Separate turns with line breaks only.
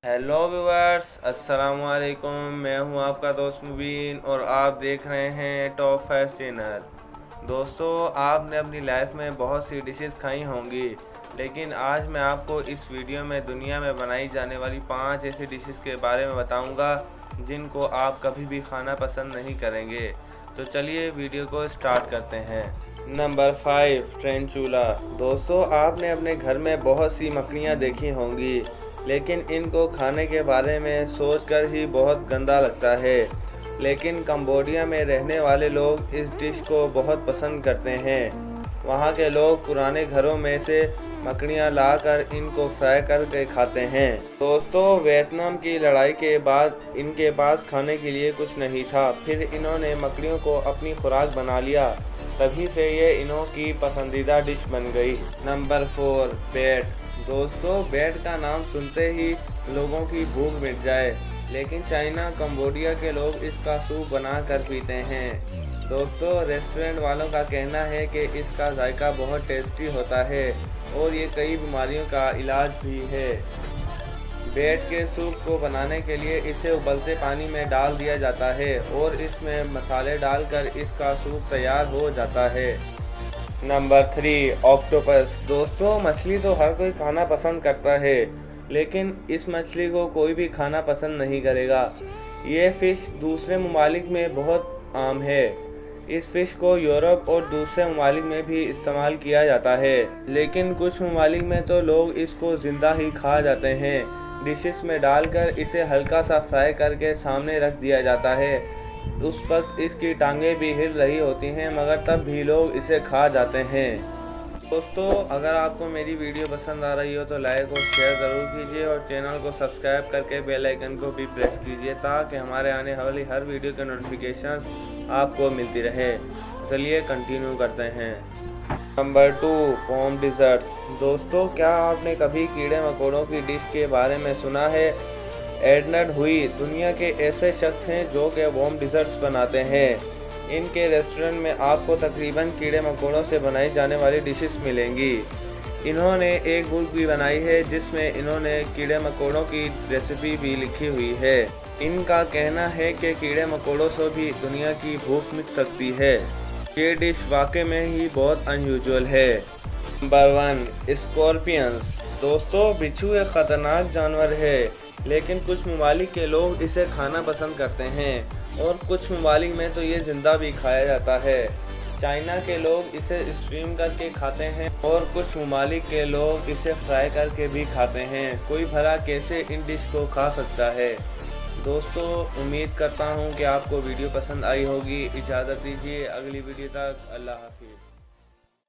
Hello viewers, अस्सलाम वालेकुम। मैं हूं आपका दोस्त मुबीन और आप देख रहे हैं टॉप 5 चैनल। दोस्तों, आपने अपनी लाइफ में बहुत सी डिशेस खाई होंगी, लेकिन आज मैं आपको इस वीडियो में दुनिया में बनाई जाने वाली 5 ऐसी डिशेस के बारे में बताऊंगा जिनको आप कभी भी खाना पसंद नहीं करेंगे। तो चलिए वीडियो को स्टार्ट करते हैं। नंबर 5, ट्रेंचूला। दोस्तों, आपने अपने घर में बहुत सी मकड़ियाँ देखी होंगी, लेकिन इनको खाने के बारे में सोचकर ही बहुत गंदा लगता है। लेकिन कंबोडिया में रहने वाले लोग इस डिश को बहुत पसंद करते हैं। वहाँ के लोग पुराने घरों में से मकड़ियाँ लाकर इनको फ्राई करके खाते हैं। दोस्तों, वियतनाम की लड़ाई के बाद इनके पास खाने के लिए कुछ नहीं था, फिर इन्होंने मकड़ियों को अपनी खुराक बना लिया। तभी से ये इन्हों की पसंदीदा डिश बन गई। Number 4, bat. दोस्तों, बैट का नाम सुनते ही लोगों की भूख मिट जाए, लेकिन चाइना, कंबोडिया के लोग इसका सूप बना कर पीते हैं। दोस्तों, रेस्टोरेंट वालों का कहना है कि इसका जायका बहुत टेस्टी होता है और ये कई बीमारियों का इलाज भी है। बैट के सूप को बनाने के लिए इसे उबलते पानी में डाल दिया जाता है और इसमें मसाले डालकर इसका सूप तैयार हो जाता है। Number 3, octopus. दोस्तों, मछली तो हर कोई खाना पसंद करता है, लेकिन इस मछली को कोई भी खाना पसंद नहीं करेगा। ये फ़िश दूसरे ममालिक में बहुत आम है। इस फ़िश को यूरोप और दूसरे ममालिक में भी इस्तेमाल किया जाता है, लेकिन कुछ ममालिक में तो लोग इसको ज़िंदा ही खा जाते हैं। डिशेस में डालकर इसे हल्का सा फ्राई करके सामने रख दिया जाता है। उस वक्त इसकी टांगें भी हिल रही होती हैं, मगर तब भी लोग इसे खा जाते हैं। दोस्तों, अगर आपको मेरी वीडियो पसंद आ रही हो तो लाइक और शेयर ज़रूर कीजिए और चैनल को सब्सक्राइब करके बेल आइकन को भी प्रेस कीजिए ताकि हमारे आने वाली हर वीडियो के नोटिफिकेशंस आपको मिलती रहे। चलिए कंटिन्यू करते हैं। Number 2, palm desserts. दोस्तों, क्या आपने कभी कीड़े मकोड़ों की डिश के बारे में सुना है? एडनड हुई दुनिया के ऐसे शख्स हैं जो कि वॉर्म डिज़र्ट्स बनाते हैं। इनके रेस्टोरेंट में आपको तकरीबन कीड़े मकोड़ों से बनाई जाने वाली डिशेस मिलेंगी। इन्होंने एक बुक भी बनाई है जिसमें इन्होंने कीड़े मकोड़ों की रेसिपी भी लिखी हुई है। इनका कहना है कि कीड़े मकोड़ों से भी दुनिया की भूख मिट सकती है। ये डिश वाकई में ही बहुत अनयूजुअल है। Number 1, scorpions. दोस्तों, बिच्छू एक ख़तरनाक जानवर है, लेकिन कुछ ममालिक के लोग इसे खाना पसंद करते हैं और कुछ ममालिक में तो ये ज़िंदा भी खाया जाता है। चाइना के लोग इसे स्टीम करके खाते हैं और कुछ ममालिक के लोग इसे फ्राई करके भी खाते हैं। कोई भला कैसे इन डिश को खा सकता है? दोस्तों, उम्मीद करता हूँ कि आपको वीडियो पसंद आई होगी। इजाज़त दीजिए, अगली वीडियो तक अल्लाह हाफिज़।